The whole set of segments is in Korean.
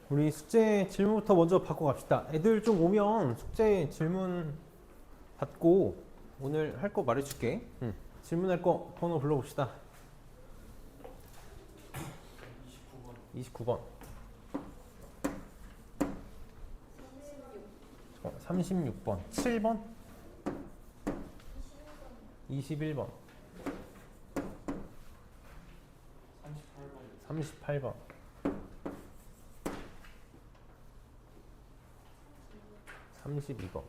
우리 숙제 질문부터 먼저 받고 갑시다. 애들 좀 오면 숙제 질문 받고 오늘 할 거 말해줄게. 질문할 거 번호 불러봅시다. 29번. 36번. 7번. 21번. 38번. 32번.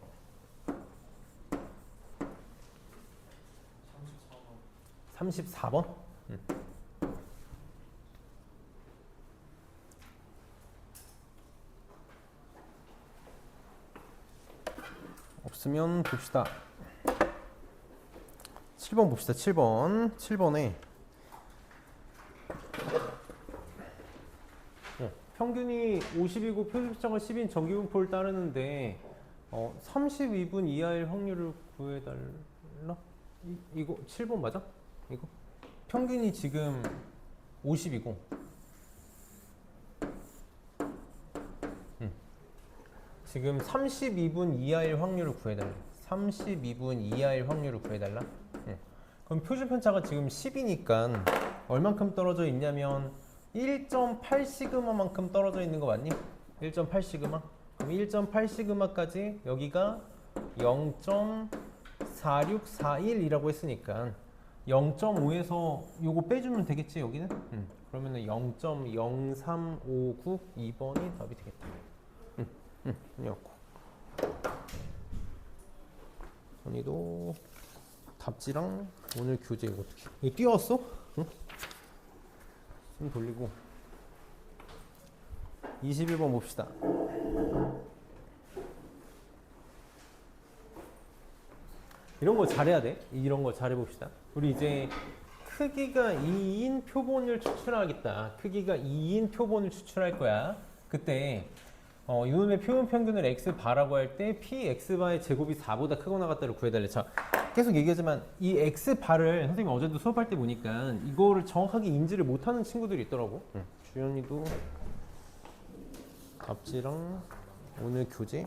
34번? 없으면 봅시다. 7번 봅시다. 7번. 7번에 평균이 50이고 표준차가 10인 정기분포를 따르는데 32분 이하일 확률을 구해달라? 이거 7번 맞아? 이거? 평균이 지금 50이고 지금 32분 이하일 확률을 구해달라. 32분 이하일 확률을 구해달라? 그럼 표준편차가 지금 10이니까 얼만큼 떨어져 있냐면 1.8시그마만큼 떨어져 있는 거 맞니? 1.8시그마? 그럼 1.8시그마까지 여기가 0.4641이라고 했으니까 0.5에서 요거 빼주면 되겠지 여기는? 그러면은 0.0359 2번이 답이 되겠다. 이렇고 선이도 답지랑 오늘 교재 이거 어떻게? 이거 띄웠어? 응? 좀 돌리고 21번 봅시다. 이런 거 잘해야 돼. 이런 거 잘해봅시다. 우리 이제 크기가 2인 표본을 추출하겠다. 크기가 2인 표본을 추출할 거야. 그때 이놈의 표본 평균을 x바라고 할 때 px바의 제곱이 4보다 크거나 같다를 구해달래. 자, 계속 얘기하지만 이 x바를 선생님이 어제도 수업할 때 보니까 이거를 정확하게 인지를 못하는 친구들이 있더라고. 주연이도 답지랑 오늘 교재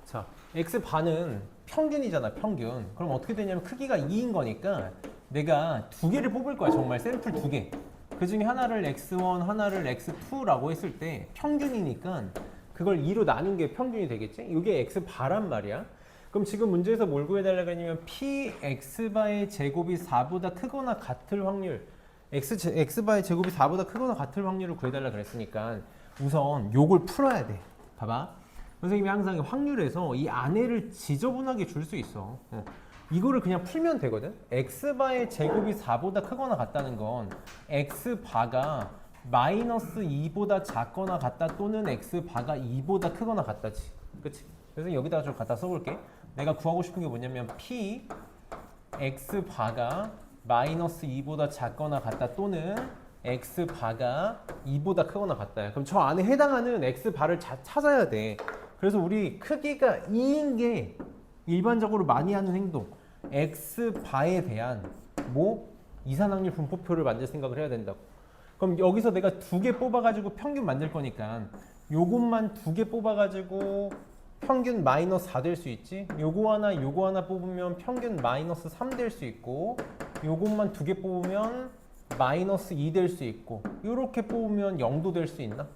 자, x바는 평균이잖아, 평균. 그럼 어떻게 되냐면 크기가 2인 거니까 내가 두 개를 뽑을 거야, 정말 샘플 두 개. 그 중에 하나를 x1, 하나를 x2라고 했을 때 평균이니까 그걸 2로 나눈 게 평균이 되겠지? 이게 x바란 말이야. 그럼 지금 문제에서 뭘 구해달라고 했냐면 px바의 제곱이 4보다 크거나 같을 확률, x바의 제곱이 4보다 크거나 같을 확률을 구해달라고 그랬으니까 우선 요걸 풀어야 돼. 봐봐. 선생님이 항상 확률에서 이 안에를 지저분하게 줄 수 있어. 이거를 그냥 풀면 되거든. x바의 제곱이 4보다 크거나 같다는 건 x바가 마이너스 2보다 작거나 같다 또는 x바가 2보다 크거나 같다지. 그치? 그래서 여기다가 좀 갖다 써볼게. 내가 구하고 싶은 게 뭐냐면 p x바가 마이너스 2보다 작거나 같다 또는 x바가 2보다 크거나 같다. 그럼 저 안에 해당하는 x바를 찾아야 돼. 그래서 우리 크기가 2인 게 일반적으로 많이 하는 행동 x바에 대한 이산확률 분포표를 만들 생각을 해야 된다고. 그럼 여기서 내가 두 개 뽑아가지고 평균 만들 거니까 요것만 두 개 뽑아가지고 평균 마이너스 4 될 수 있지. 요거 하나 뽑으면 평균 마이너스 3 될 수 있고 요것만 두 개 뽑으면 마이너스 2 될 수 있고 요렇게 뽑으면 0도 될 수 있나?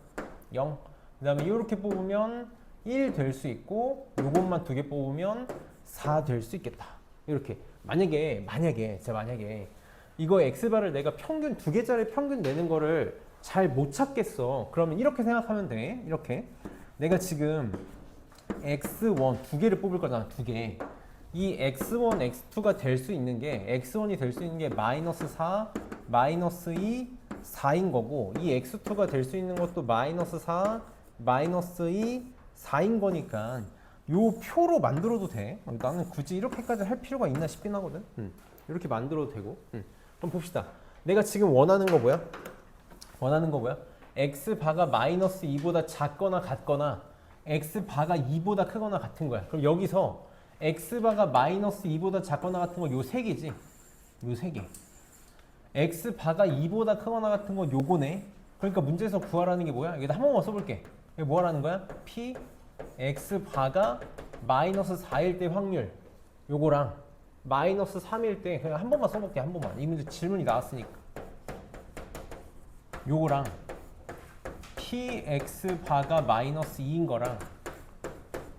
0. 그 다음에 요렇게 뽑으면 1 될 수 있고 요것만 두 개 뽑으면 4 될 수 있겠다. 이렇게 만약에 이거 x바를 내가 평균 두 개짜리 평균 내는 거를 잘 못 찾겠어. 그러면 이렇게 생각하면 돼. 이렇게 내가 지금 x1 두 개를 뽑을 거잖아. 두 개. 이 x1, x2가 될 수 있는 게 x1이 될 수 있는 게 마이너스 4, 마이너스 2, 4인 거고 이 x2가 될 수 있는 것도 마이너스 4, 마이너스 2, 4인 거니까 요 표로 만들어도 돼. 나는 굳이 이렇게까지 할 필요가 있나 싶긴 하거든. 이렇게 만들어도 되고. 그럼 봅시다. 내가 지금 원하는 거 뭐야? x바가 마이너스 2보다 작거나 같거나 x바가 2보다 크거나 같은 거야. 그럼 여기서 x바가 마이너스 2보다 작거나 같은 거 요 세 개지. 요 세 개. x 바가 2보다 크거나 같은 건 요거네. 그러니까 문제에서 구하라는 게 뭐야? 여기다 한 번만 써볼게. 이게 뭐 하라는 거야? p x 바가 마이너스 4일 때 확률 요거랑 마이너스 3일 때 그냥 한 번만 써볼게. 한 번만. 이 문제 질문이 나왔으니까 요거랑 px 바가 마이너스 2인 거랑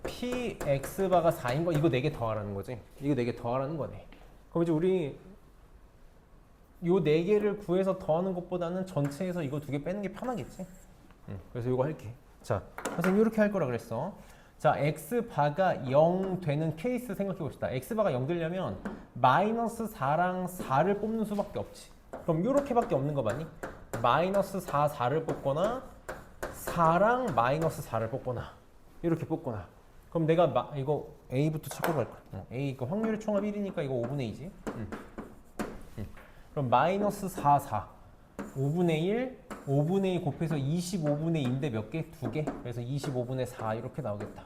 px 바가 4인 거 이거 4개 더하라는 거지. 이거 4개 더하라는 거네. 그럼 이제 우리 요 4개를 구해서 더하는 것보다는 전체에서 이거 2개 빼는 게 편하겠지. 그래서 이거 할게. 자, 선생님 이렇게 할 거라 그랬어. 자, x바가 0 되는 케이스 생각해 봅시다. x바가 0 되려면 마이너스 4랑 4를 뽑는 수밖에 없지. 그럼 이렇게밖에 없는 거 맞니? 마이너스 4, 4를 뽑거나 4랑 마이너스 4를 뽑거나 이렇게 뽑거나. 그럼 내가 이거 a부터 찾고 갈 거야. a 이거 확률의 총합 1이니까 이거 5분의 2지. 그럼 마이너스 4, 4 5분의 1 5분의 2 곱해서 25분의 2인데 몇 개? 2개. 그래서 25분의 4 이렇게 나오겠다.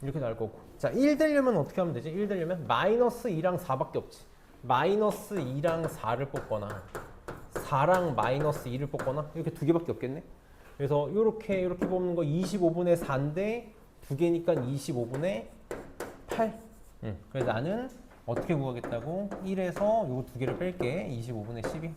이렇게 나올 거고. 자, 1 되려면 어떻게 하면 되지? 1 되려면 마이너스 2랑 4밖에 없지. 마이너스 2랑 4를 뽑거나 4랑 마이너스 2를 뽑거나 이렇게 2개밖에 없겠네. 그래서 이렇게 뽑는 거 25분의 4인데 2개니까 25분의 8. 그래서 나는 어떻게 구하겠다고? 1에서 요거 2개를 뺄게. 25분의 12.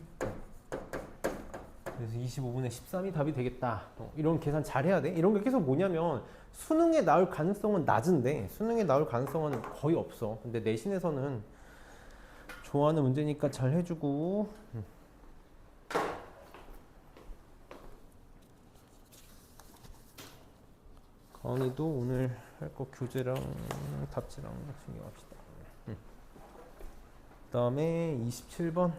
그래서 25분의 13이 답이 되겠다. 이런 계산 잘 해야 돼. 이런 게 계속 뭐냐면 수능에 나올 가능성은 낮은데 수능에 나올 가능성은 거의 없어. 근데 내신에서는 좋아하는 문제니까 잘 해주고. 강의도 오늘 할 거 교재랑 답지랑 챙겨갑시다. 그 다음에 27번.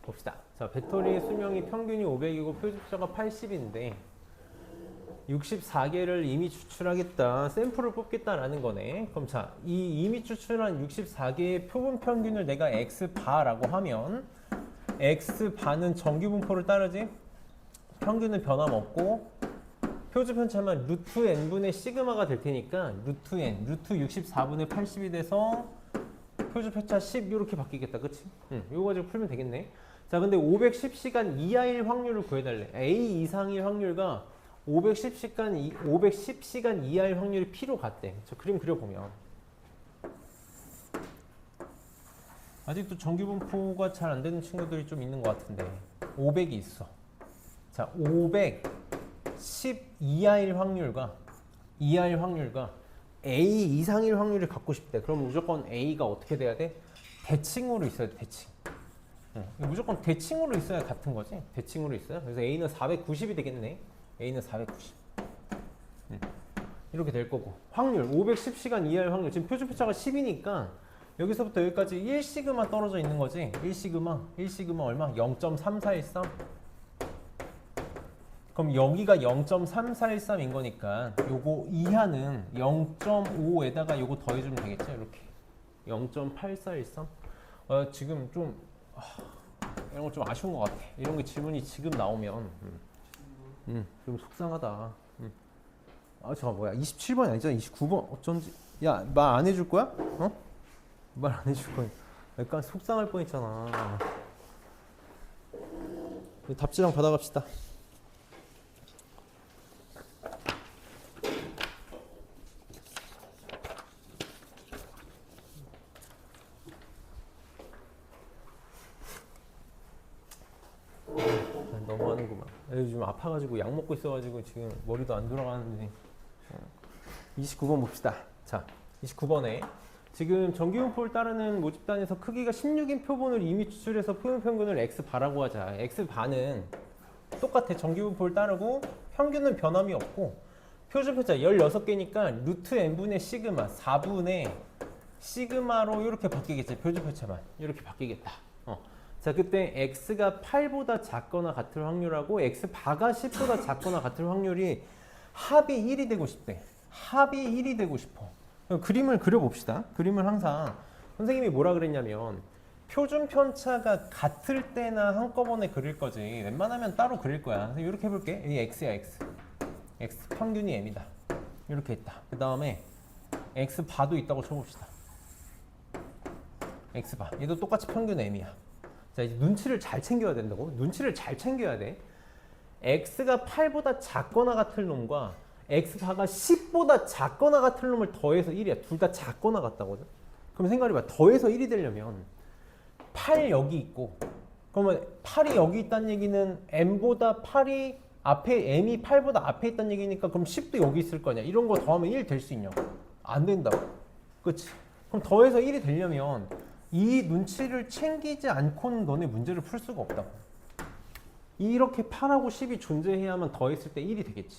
봅시다. 자, 배터리의 수명이 평균이 500이고 표준차가 80인데 64개를 이미 추출하겠다. 샘플을 뽑겠다라는 거네. 그럼 자, 이 이미 추출한 64개의 표본 평균을 내가 x바라고 하면 x바는 정규분포를 따르지? 평균은 변함없고 표준 편차면 루트 n분의 시그마가 될 테니까 루트 n, 루트 64분의 80이 돼서 표준 편차 10 이렇게 바뀌겠다. 그치? 이거 가지고 풀면 되겠네. 자, 근데 510시간 이하일 확률을 구해달래. A 이상일 확률과 510시간 이하일 확률이 P로 같대. 저 그림 그려보면 아직도 정규분포가 잘 안 되는 친구들이 좀 있는 것 같은데 500이 있어. 자, 510 이하일 확률과 A 이상일 확률을 갖고 싶대. 그럼 무조건 A가 어떻게 돼야 돼? 대칭으로 있어야 돼. 대칭. 무조건 대칭으로 있어야 같은 거지. 대칭으로 있어요. 그래서 A는 490이 되겠네. A는 490. 이렇게 될 거고. 확률 510시간 이하일 확률. 지금 표준표차가 10이니까 여기서부터 여기까지 1시그마 떨어져 있는 거지. 1시그마 얼마? 0.3413. 그럼 여기가 0.3413인 거니까 요거 이하는 0.5에다가 요거 더해주면 되겠죠. 이렇게 0.8413. 지금 좀 이런 거 좀 아쉬운 것 같아. 이런 게 질문이 지금 나오면 좀 속상하다. 잠깐 뭐야? 27번이 아니잖아. 29번 어쩐지. 야, 말 안 해줄 거야? 어? 말 안 해줄 거야. 약간 속상할 뻔했잖아. 답지랑 받아갑시다. 너무하는구만. 요즘 아파가지고 약 먹고 있어가지고 지금 머리도 안 돌아가는데. 29번 봅시다. 자, 29번에 지금 정규분포를 따르는 모집단에서 크기가 16인 표본을 이미 추출해서 표본 평균을 x바라고 하자. x바는 똑같아. 정규분포를 따르고 평균은 변함이 없고 표준표차 16개니까 루트 n분의 시그마 4분의 시그마로 이렇게 바뀌겠지. 표준표차만 이렇게 바뀌겠다. 자, 그때 x가 8보다 작거나 같을 확률하고 x바가 10보다 작거나 같을 확률이 합이 1이 되고 싶대. 합이 1이 되고 싶어. 그림을 그려봅시다. 그림을 항상 선생님이 뭐라 그랬냐면 표준 편차가 같을 때나 한꺼번에 그릴 거지 웬만하면 따로 그릴 거야. 그래서 이렇게 해볼게. 이 x야 x. x 평균이 m이다. 이렇게 했다. 그 다음에 x바도 있다고 쳐봅시다. x바. 얘도 똑같이 평균 m이야. 자, 이제 눈치를 잘 챙겨야 된다고? 눈치를 잘 챙겨야 돼. x가 8보다 작거나 같을 놈과 x바가 10보다 작거나 같을 놈을 더해서 1이야. 둘 다 작거나 같다거든. 그럼 생각해봐. 더해서 1이 되려면 8 여기 있고, 그러면 8이 여기 있다는 얘기는 m보다 8이 앞에, m이 8보다 앞에 있다는 얘기니까 그럼 10도 여기 있을 거냐. 이런 거 더하면 1 될 수 있냐고. 안 된다고. 그치? 그럼 더해서 1이 되려면 이 눈치를 챙기지 않고는 너네 문제를 풀 수가 없다고. 이렇게 8하고 10이 존재해야만 더했을 때 1이 되겠지.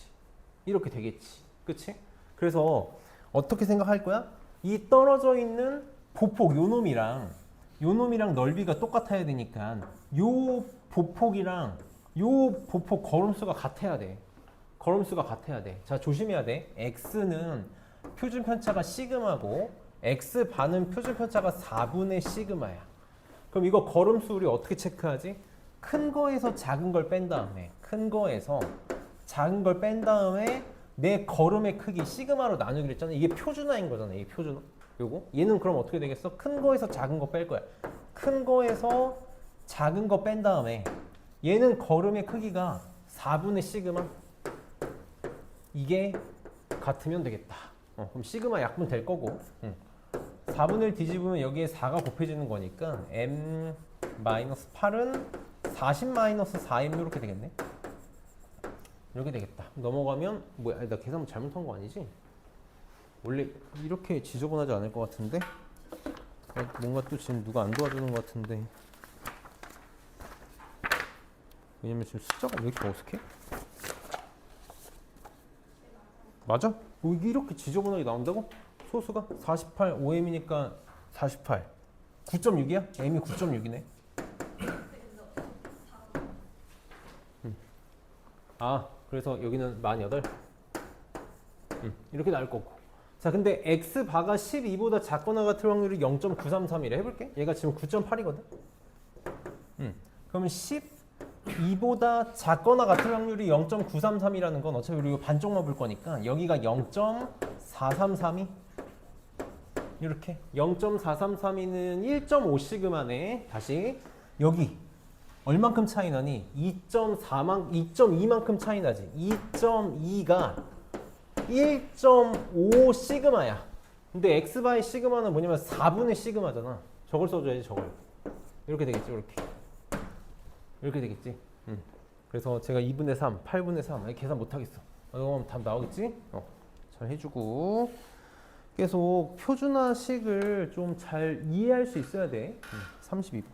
이렇게 되겠지. 그치? 그래서 어떻게 생각할 거야? 이 떨어져 있는 보폭 요 놈이랑 넓이가 똑같아야 되니까 요 보폭이랑 요 보폭 걸음수가 같아야 돼. 걸음수가 같아야 돼. 자, 조심해야 돼. x는 표준 편차가 시그마고 x반은 표준 편차가 4분의 시그마야. 그럼 이거 걸음수 우리 어떻게 체크하지? 큰 거에서 작은 걸 뺀 다음에, 큰 거에서 작은 걸 뺀 다음에 내 걸음의 크기 시그마로 나누기로 했잖아. 이게 표준화인 거잖아. 이게 표준화. 요거. 얘는 그럼 어떻게 되겠어? 큰 거에서 작은 거 뺄 거야. 큰 거에서 작은 거 뺀 다음에 얘는 걸음의 크기가 4분의 시그마. 이게 같으면 되겠다. 그럼 시그마 약분 될 거고. 4분을 뒤집으면 여기에 4가 곱해지는 거니까 m-8은 40-4m 이렇게 되겠네. 이렇게 되겠다. 넘어가면 뭐야? 나 계산 잘못한 거 아니지? 원래 이렇게 지저분하지 않을 것 같은데? 뭔가 또 지금 누가 안 도와주는 것 같은데. 왜냐면 지금 숫자가 왜 이렇게 어색해? 맞아? 이게 이렇게 지저분하게 나온다고? 소수가? 48, 5m이니까 48. 9.6이야? m이 9.6이네. 아, 그래서 여기는 48. 이렇게 나올 거고. 자, 근데 x바가 12보다 작거나 같을 확률이 0.933이래. 해볼게. 얘가 지금 9.8이거든. 그러면 12보다 작거나 같을 확률이 0.933이라는 건 어차피 우리가 반쪽만 볼 거니까 여기가 0.433이 이렇게 0.433이는 1.5 시그마네. 다시 여기 얼만큼 차이 나니? 2.2만큼 차이 나지. 2.2가 1.5 시그마야. 근데 x바의 시그마는 뭐냐면 4분의 시그마잖아. 저걸 써줘야지, 저걸. 이렇게 되겠지, 이렇게. 이렇게 되겠지. 그래서 제가 2분의 3, 8분의 3 계산 못하겠어. 이거 답 나오겠지? 잘 해주고 계속 표준화식을 좀 잘 이해할 수 있어야 돼. 32번.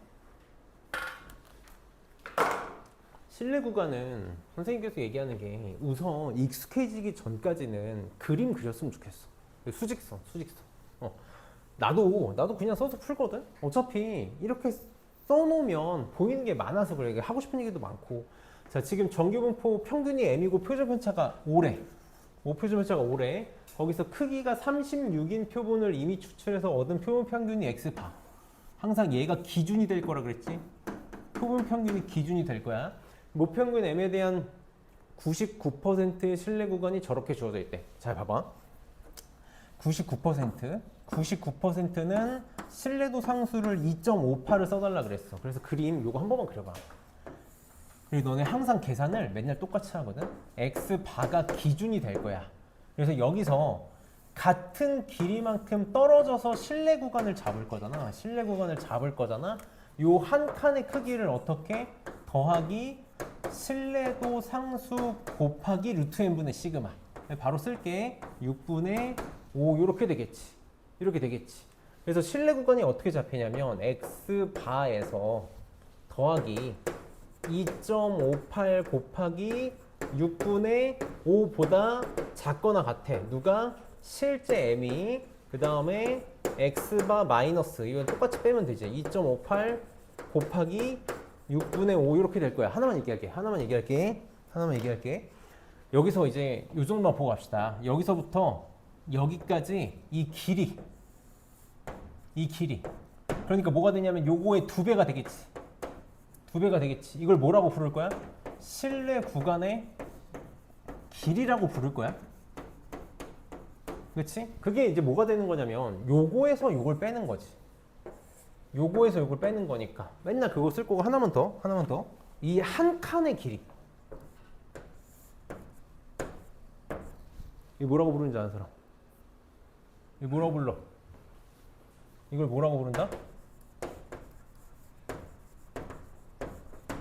실내 구간은 선생님께서 얘기하는 게 우선 익숙해지기 전까지는 그림 그렸으면 좋겠어. 수직선. 나도 그냥 써서 풀거든. 어차피 이렇게 써놓으면 보이는 게 많아서 그래. 하고 싶은 얘기도 많고. 자, 지금 정규분포 평균이 m이고 표준편차가 5래. 표준편차가 5래. 거기서 크기가 36인 표본을 이미 추출해서 얻은 표본 평균이 x바. 항상 얘가 기준이 될 거라 그랬지. 표본 평균이 기준이 될 거야. 모평균 m에 대한 99%의 신뢰 구간이 저렇게 주어져 있대. 잘 봐봐. 99%는 신뢰도 상수를 2.58을 써달라 그랬어. 그래서 그림 요거 한 번만 그려봐. 그리고 너네 항상 계산을 맨날 똑같이 하거든. x바가 기준이 될 거야. 그래서 여기서 같은 길이만큼 떨어져서 신뢰 구간을 잡을 거잖아. 신뢰 구간을 잡을 거잖아. 요 한 칸의 크기를 어떻게 더하기 신뢰도 상수 곱하기 루트 n분의 시그마. 바로 쓸게. 6분의 5 이렇게 되겠지. 이렇게 되겠지. 그래서 신뢰 구간이 어떻게 잡히냐면 x바에서 더하기 2.58 곱하기 6분의 5보다 작거나 같아. 누가? 실제 m이. 그 다음에 x바 마이너스. 이건 똑같이 빼면 되지. 2.58 곱하기 6분의 5 이렇게 될 거야. 하나만 얘기할게. 여기서 이제 이 정도만 보고 갑시다. 여기서부터 여기까지 이 길이. 그러니까 뭐가 되냐면 요거의 2배가 되겠지. 이걸 뭐라고 부를 거야? 실내 구간의 길이라고 부를 거야. 그치? 그게 이제 뭐가 되는 거냐면 요거에서 요걸 빼는 거지. 요거에서 요걸 빼는 거니까 맨날 그거 쓸 거고 하나만 더. 이 한 칸의 길이. 이거 뭐라고 부르는지 아는 사람? 이거 뭐라고 불러? 이걸 뭐라고 부른다?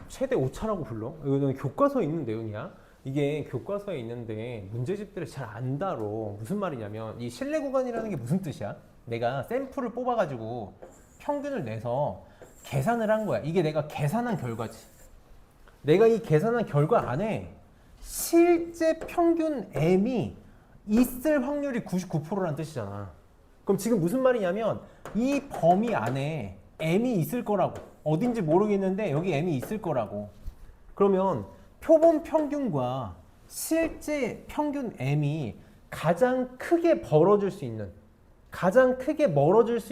최대 오차라고 불러. 이거는 교과서에 있는 내용이야. 이게 교과서에 있는데 문제집들을 잘 안 다뤄. 무슨 말이냐면 이 실내 구간이라는 게 무슨 뜻이야? 내가 샘플을 뽑아가지고 평균을 내서 계산을 한 거야. 이게 내가 계산한 결과지. 내가 이 계산한 결과 안에 실제 평균 M이 있을 확률이 99%라는 뜻이잖아. 그럼 지금 무슨 말이냐면 이 범위 안에 M이 있을 거라고. 어딘지 모르겠는데 여기 M이 있을 거라고. 그러면 표본 평균과 실제 평균 M이 가장 크게 멀어질 수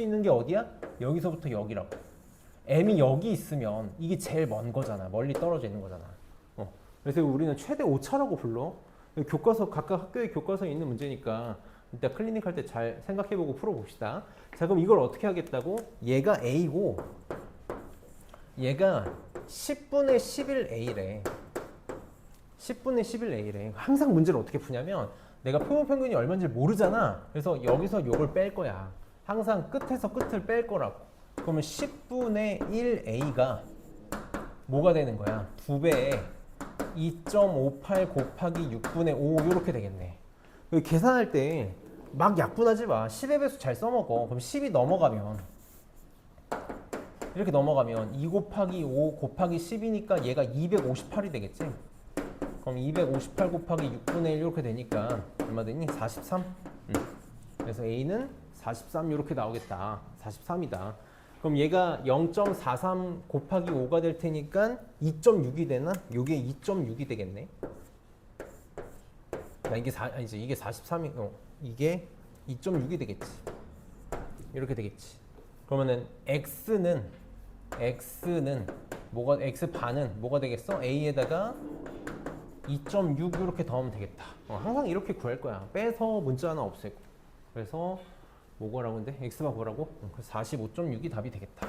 있는 게 어디야? 여기서부터 여기라고. M이 여기 있으면 이게 제일 먼 거잖아. 멀리 떨어져 있는 거잖아. 그래서 우리는 최대 오차라고 불러. 교과서 각각 학교의 교과서에 있는 문제니까 이따 클리닉 할 때 잘 생각해보고 풀어봅시다. 자, 그럼 이걸 어떻게 하겠다고? 얘가 A고 얘가 10분의 11A래. 10분의 11A래. 항상 문제를 어떻게 푸냐면 내가 표본 평균이 얼마인지 모르잖아. 그래서 여기서 요걸 뺄 거야. 항상 끝에서 끝을 뺄 거라고. 그러면 10분의 1A가 뭐가 되는 거야? 2배에 2.58 곱하기 6분의 5 이렇게 되겠네. 계산할 때 막 약분하지 마. 10의 배수 잘 써먹어. 그럼 10이 넘어가면 이렇게 넘어가면 2 곱하기 5 곱하기 10이니까 얘가 258이 되겠지. 그럼 258 곱하기 6분의 1 이렇게 되니까 얼마 되니? 43. 그래서 A는 43 이렇게 나오겠다. 43이다. 그럼 얘가 0.43 곱하기 5가 될 테니까 2.6이 되나? 요게 2.6이 되겠네. 이게 이게 43이 이게 2.6이 되겠지. 이렇게 되겠지. 그러면은 x는 뭐가 x 반은 뭐가 되겠어? a에다가 2.6 이렇게 더하면 되겠다. 항상 이렇게 구할 거야. 빼서 문자 하나 없애고. 그래서 뭐라고 하는데 x가 뭐라고? 45.6이 답이 되겠다.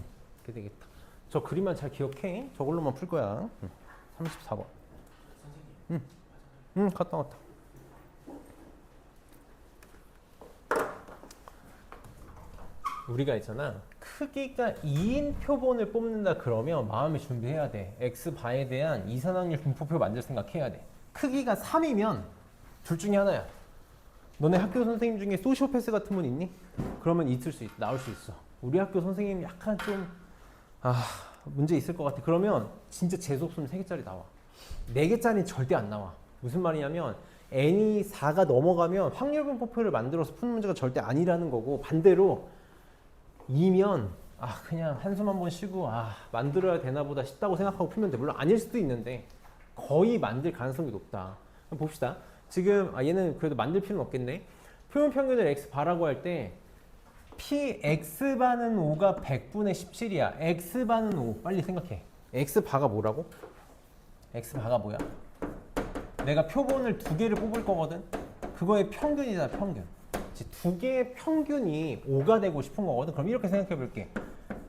이렇게 되겠다. 저 그림만 잘 기억해. 저걸로만 풀 거야. 34번. 갔다 왔다. 우리가 있잖아. 크기가 2인 표본을 뽑는다 그러면 마음의 준비해야 돼. x바에 대한 이산확률 분포표 만들 생각해야 돼. 크기가 3이면 둘 중에 하나야. 너네 학교 선생님 중에 소시오패스 같은 분 있니? 그러면 나올 수 있어. 우리 학교 선생님 약간 좀 문제 있을 것 같아. 그러면 진짜 재수 없으면 3개짜리 나와. 4개짜리는 절대 안 나와. 무슨 말이냐면 n이 4가 넘어가면 확률 분포표를 만들어서 푸는 문제가 절대 아니라는 거고, 반대로 2면 그냥 한숨 한번 쉬고 만들어야 되나 보다 싶다고 생각하고 풀면 돼. 물론 아닐 수도 있는데 거의 만들 가능성이 높다. 그럼 봅시다. 지금 얘는 그래도 만들 필요는 없겠네. 표본 평균을 x바라고 할 때 x바는 5가 100분의 17이야. x바는 5. 빨리 생각해. x바가 뭐라고? x바가 뭐야? 내가 표본을 2개를 뽑을 거거든. 그거의 평균이잖아. 평균. 두 개의 평균이 5가 되고 싶은 거거든. 그럼 이렇게 생각해 볼게.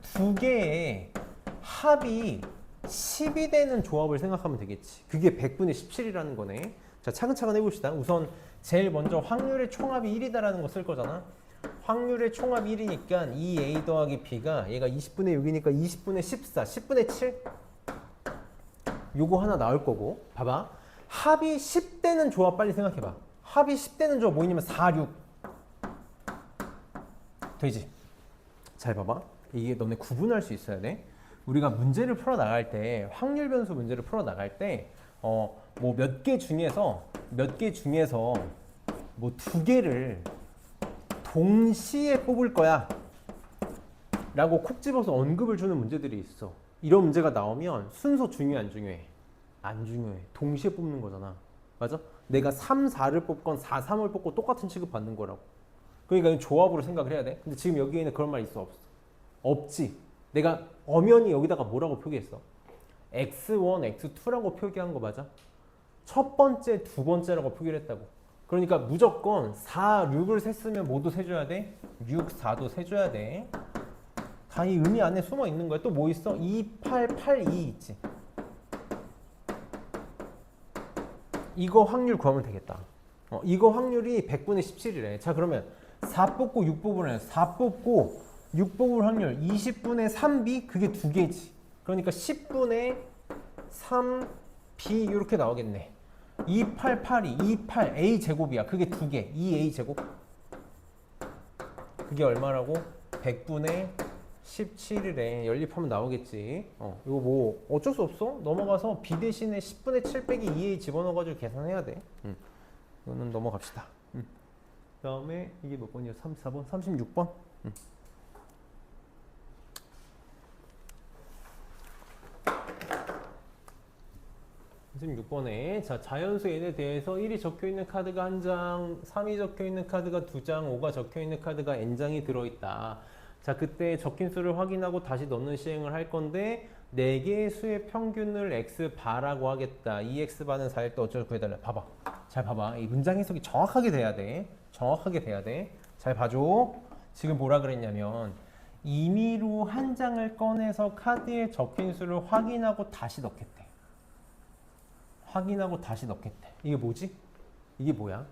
두 개의 합이 10이 되는 조합을 생각하면 되겠지. 그게 100분의 17이라는 거네. 자, 차근차근 해봅시다. 우선 제일 먼저 확률의 총합이 1이다라는 거 쓸 거잖아. 확률의 총합 1이니까 2a 더하기 b가 얘가 20분의 6이니까 20분의 14, 10분의 7? 요거 하나 나올 거고. 봐봐. 합이 10되는 조합 빨리 생각해봐. 합이 10되는 조합 뭐 있냐면 4, 6. 되지? 잘 봐봐. 이게 너네 구분할 수 있어야 돼. 우리가 문제를 풀어 나갈 때, 확률 변수 문제를 풀어 나갈 때, 뭐 몇 개 중에서 뭐 2개를 동시에 뽑을 거야 라고 콕 집어서 언급을 주는 문제들이 있어. 이런 문제가 나오면 순서 중요해, 안 중요해? 안 중요해. 동시에 뽑는 거잖아. 맞아? 내가 3, 4를 뽑건 4, 3을 뽑고 똑같은 취급 받는 거라고. 그러니까 조합으로 생각을 해야 돼. 근데 지금 여기에는 그런 말 있어? 없어? 없지. 내가 엄연히 여기다가 뭐라고 표기했어? x1, x2라고 표기한 거 맞아? 첫 번째, 두 번째라고 표기를 했다고. 그러니까 무조건 4, 6을 셌으면 모두 세줘야 돼. 6, 4도 세줘야 돼. 다 이 의미 안에 숨어 있는 거야. 또 뭐 있어? 2, 8, 8, 2 있지. 이거 확률 구하면 되겠다. 이거 확률이 100분의 17이래. 자, 그러면 4 뽑고 6 뽑으면 4 뽑고 6 뽑을 확률 20분의 3b 그게 두 개지. 그러니까 10분의 3b 이렇게 나오겠네. 2882, 28a 제곱이야. 그게 두 개. 2a 제곱. 그게 얼마라고? 100분의 17이래. 연립하면 나오겠지. 이거 뭐 어쩔 수 없어. 넘어가서 b 대신에 10분의 7 빼기 2a 집어넣어가지고 계산해야 돼. 이거는 넘어갑시다. 그 다음에 이게 몇 번이야? 34번? 36번? 36번에 자, 자연수 n에 대해서 1이 적혀있는 카드가 1장, 3이 적혀있는 카드가 2장, 5가 적혀있는 카드가 n장이 들어있다. 자, 그때 적힌 수를 확인하고 다시 넣는 시행을 할 건데 4개의 수의 평균을 x바라고 하겠다. 이 x바는 4일 때 어쩔 구해달라. 봐봐. 잘 봐봐. 이 문장 해석이 정확하게 돼야 돼. 정확하게 돼야 돼. 잘 봐줘. 지금 뭐라 그랬냐면 임의로 한 장을 꺼내서 카드에 적힌 수를 확인하고 다시 넣겠대. 확인하고 다시 넣겠대. 이게 뭐지? 이게 뭐야?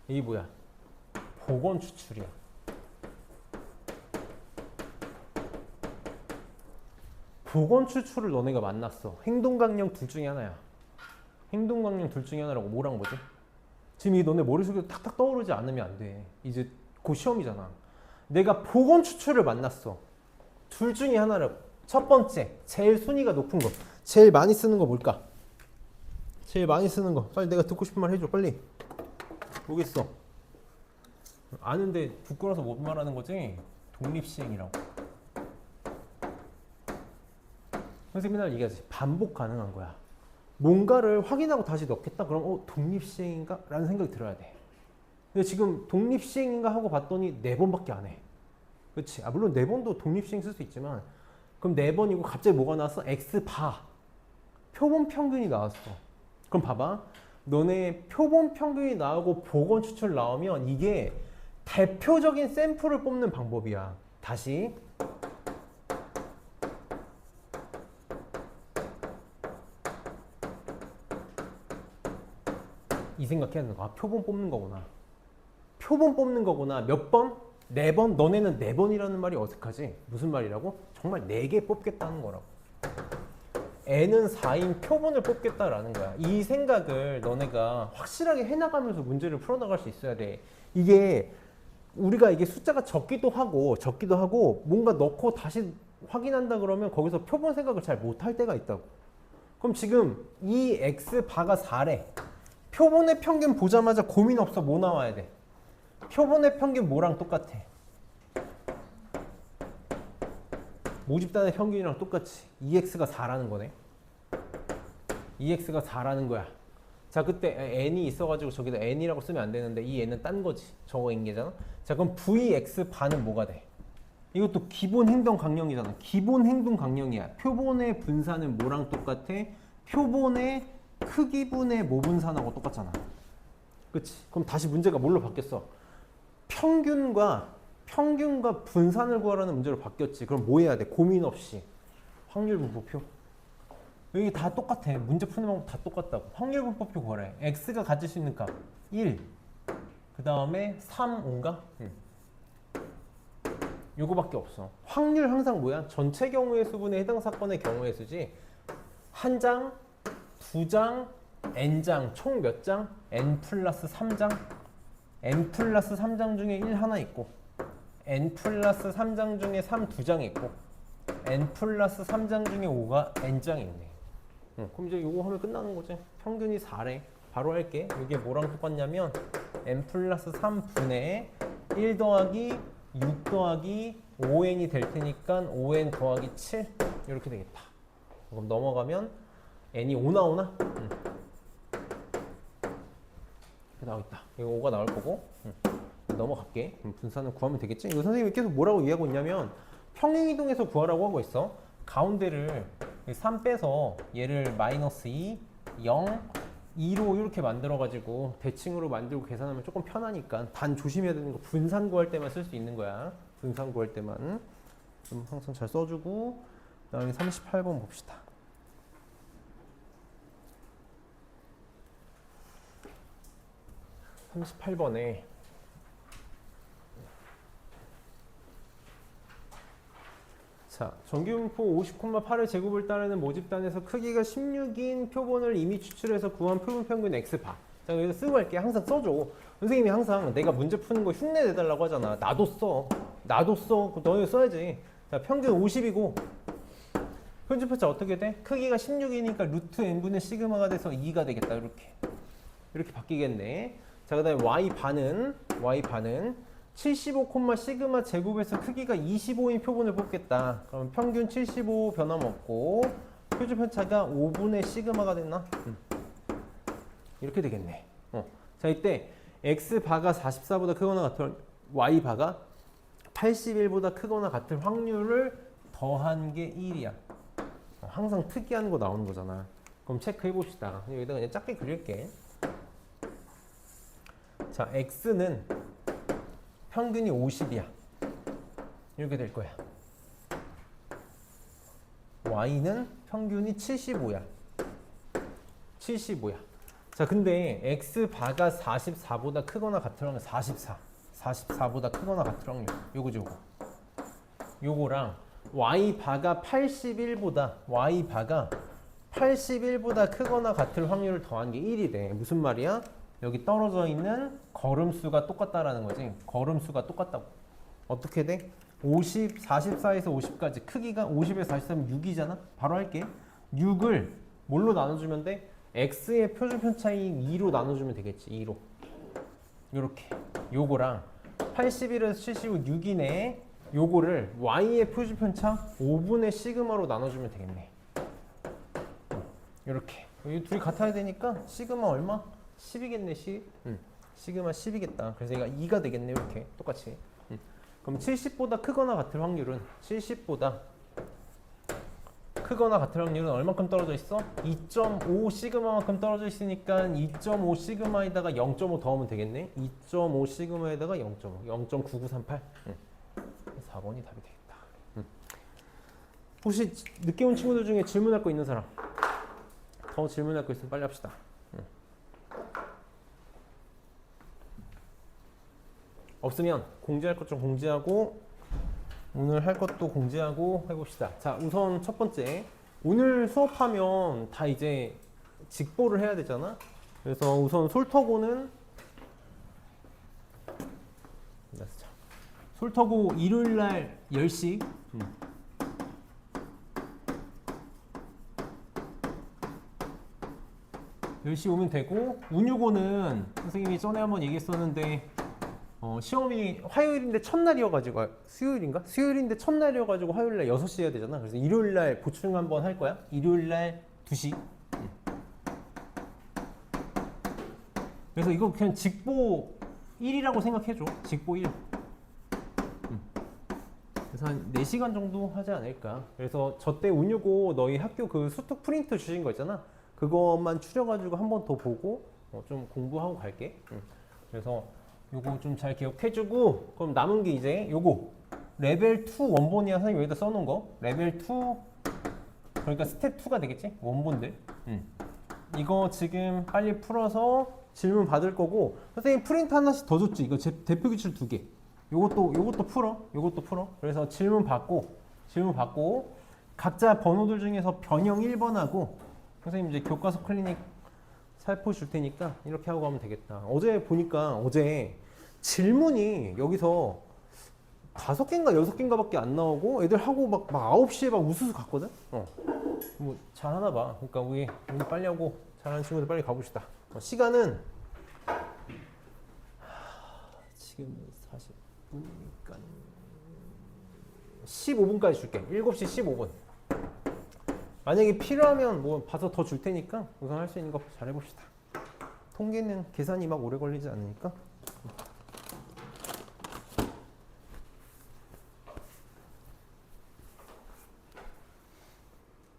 이게 뭐야? 복원 추출이야. 복원 추출을 너네가 만났어. 행동 강령 둘 중에 하나야. 행동 강령 둘 중에 하나라고. 뭐랑 뭐지? 지금 이 너네 머릿속에 탁탁 떠오르지 않으면 안 돼. 이제 곧 시험이잖아. 내가 복원 추출을 만났어. 둘 중에 하나라고. 첫 번째, 제일 순위가 높은 거. 제일 많이 쓰는 거 뭘까? 제일 많이 쓰는 거. 빨리 내가 듣고 싶은 말 해줘. 빨리. 뭐겠어? 아는데 부끄러워서 못 말하는 거지? 독립시행이라고. 선생님이 날 얘기하지. 반복 가능한 거야. 뭔가를 확인하고 다시 넣겠다? 그럼 독립시행인가? 라는 생각이 들어야 돼. 근데 지금 독립시행인가 하고 봤더니 4번밖에 안 해. 그치? 물론 4번도 독립시행 쓸 수 있지만 그럼 4번이고 갑자기 뭐가 나왔어? x바. 표본 평균이 나왔어. 그럼 봐봐. 너네 표본 평균이 나오고 복원 추출 나오면 이게 대표적인 샘플을 뽑는 방법이야. 다시. 이 생각해야 되는 거야. 표본 뽑는 거구나. 표본 뽑는 거구나. 몇 번? 4번? 너네는 4번이라는 말이 어색하지? 무슨 말이라고? 정말 4개 뽑겠다는 거라고. n은 4인 표본을 뽑겠다라는 거야. 이 생각을 너네가 확실하게 해나가면서 문제를 풀어나갈 수 있어야 돼. 이게 우리가 이게 숫자가 적기도 하고 뭔가 넣고 다시 확인한다 그러면 거기서 표본 생각을 잘 못할 때가 있다고. 그럼 지금 이 x바가 4래. 표본의 평균 보자마자 고민 없어. 뭐 나와야 돼? 표본의 평균 뭐랑 똑같아? 모집단의 평균이랑 똑같이 2x가 4라는 거네. 2x가 4라는 거야. 자, 그때 n이 있어가지고 저기다 n이라고 쓰면 안 되는데 이 n은 딴 거지. 저거 인계잖아. 자, 그럼 vx 반은 뭐가 돼? 이것도 기본 행동 강령이잖아. 기본 행동 강령이야. 표본의 분산은 뭐랑 똑같아? 표본의 크기분의 모분산하고 똑같잖아. 그치? 그럼 다시 문제가 뭘로 바뀌었어? 평균과 분산을 구하라는 문제로 바뀌었지. 그럼 뭐 해야 돼? 고민 없이. 확률 분포표. 여기 다 똑같아. 문제 푸는 방법 다 똑같다고. 확률 분포표 구하래. x가 가질 수 있는 값 1. 그 다음에 3, 5인가? 요거밖에 없어. 확률 항상 뭐야? 전체 경우의 수분에 해당 사건의 경우의 수지. 한 장, 두 장, n장, 총 몇 장? n 플러스 3장. n 플러스 3장 중에 1 하나 있고 n 플러스 3장 중에 3 2장 있고 n 플러스 3장 중에 5가 n장이 있네. 그럼 이제 요거 하면 끝나는 거지. 평균이 4래. 바로 할게. 이게 뭐랑 똑같냐면 n 플러스 3분의 1 더하기 6 더하기 5n이 될 테니까 5n 더하기 7 이렇게 되겠다. 그럼 넘어가면 n이 5 나오나? 나오겠다. 이거 5가 나올 거고. 넘어갈게. 그럼 분산을 구하면 되겠지? 이거 선생님이 계속 뭐라고 이해하고 있냐면 평행이동에서 구하라고 하고 있어. 가운데를 3 빼서 얘를 마이너스 2, 0, 2로 이렇게 만들어가지고 대칭으로 만들고 계산하면 조금 편하니까 단 조심해야 되는 거 분산 구할 때만 쓸 수 있는 거야. 분산 구할 때만 좀 항상 잘 써주고 그다음에 38번 봅시다. 38번에 자, 정규분포 50,8의 제곱을 따르는 모집단에서 크기가 16인 표본을 이미 추출해서 구한 표본 평균 X바. 자, 여기서 쓰고 갈게. 항상 써줘. 선생님이 항상 내가 문제 푸는 거 흉내 내달라고 하잖아. 나도 써. 나도 써. 너네 써야지. 자, 평균 50이고 편집표차 어떻게 돼? 크기가 16이니까 루트 n분의 시그마가 돼서 2가 되겠다. 이렇게 바뀌겠네. 자, 그 다음에 y반은 75, 시그마 제곱에서 크기가 25인 표본을 뽑겠다. 그럼 평균 75 변함없고 표준 편차가 5분의 시그마가 됐나? 이렇게 되겠네. 자, 이때 x바가 44보다 크거나 같을 y바가 81보다 크거나 같을 확률을 더한 게 1이야. 항상 특이한 거 나오는 거잖아. 그럼 체크해 봅시다. 여기다 그냥 작게 그릴게. 자, x는 평균이 50이야. 이렇게 될 거야. y는 평균이 75야. 75야. 자, 근데 x바가 44보다 크거나 같을 확률 44보다 크거나 같을 확률 요거죠. 요거랑 y바가 81보다 크거나 같을 확률을 더한 게 1이 돼. 무슨 말이야? 여기 떨어져 있는 걸음수가 똑같다라는 거지. 걸음수가 똑같다고. 어떻게 돼? 50, 44에서 50까지 크기가 50에서 43은 6이잖아? 바로 할게. 6을 뭘로 나눠주면 돼? x의 표준 편차인 2로 나눠주면 되겠지. 2로. 요렇게. 요거랑 81에서 75, 6이네. 요거를 y의 표준 편차 5분의 시그마로 나눠주면 되겠네. 요렇게. 이 둘이 같아야 되니까 시그마 얼마? 10이겠네, 10. 시그마 10이겠다. 그래서 얘가 2가 되겠네, 이렇게. 똑같이. 그럼 70보다 크거나 같을 확률은 70보다 크거나 같을 확률은 얼마큼 떨어져 있어? 2.5 시그마만큼 떨어져 있으니까 2.5 시그마에다가 0.5 더하면 되겠네. 2.5 시그마에다가 0.5, 0.9938. 4번이 답이 되겠다. 혹시 늦게 온 친구들 중에 질문할 거 있는 사람? 더 질문할 거 있으면 빨리 합시다. 없으면 공지할 것 좀 공지하고 오늘 할 것도 공지하고 해봅시다. 자, 우선 첫 번째, 오늘 수업하면 다 이제 직보를 해야 되잖아. 그래서 우선 솔터고는 솔터고 일요일날 10시 10시 오면 되고, 운유고는 선생님이 전에 한번 얘기했었는데 시험이 화요일인데 첫날이어가지고 수요일인가? 수요일인데 첫날이어가지고 화요일날 6시 해야 되잖아. 그래서 일요일날 보충 한번 할 거야. 일요일날 2시. 그래서 이거 그냥 직보 1이라고 생각해줘. 직보 1. 그래서 한 4시간 정도 하지 않을까. 그래서 저때 운유고 너희 학교 그 수특 프린트 주신 거 있잖아. 그것만 추려가지고 한 번 더 보고 좀 공부하고 갈게. 그래서 요거 좀 잘 기억해주고, 그럼 남은 게 이제 요거 레벨 2 원본이야. 선생님 여기다 써놓은 거 레벨 2, 그러니까 스텝 2가 되겠지. 원본들. 이거 지금 빨리 풀어서 질문 받을 거고, 선생님 프린트 하나씩 더 줬지. 이거 대표 기출 2개. 요것도 풀어. 그래서 질문 받고 각자 번호들 중에서 변형 1번하고 선생님 이제 교과서 클리닉 살포 줄 테니까 이렇게 하고 가면 되겠다. 어제 보니까 질문이 여기서 5개인가 6개인가 밖에 안 나오고 애들 하고 막 9시에 막 우수수 갔거든? 뭐 잘하나 봐. 그러니까 우리 오늘 빨리 하고 잘하는 친구들 빨리 가봅시다. 시간은 지금 40분이니까 15분까지 줄게. 7시 15분. 만약에 필요하면 뭐 봐서 더 줄 테니까 우선 할 수 있는 거 잘 해봅시다. 통계는 계산이 막 오래 걸리지 않으니까.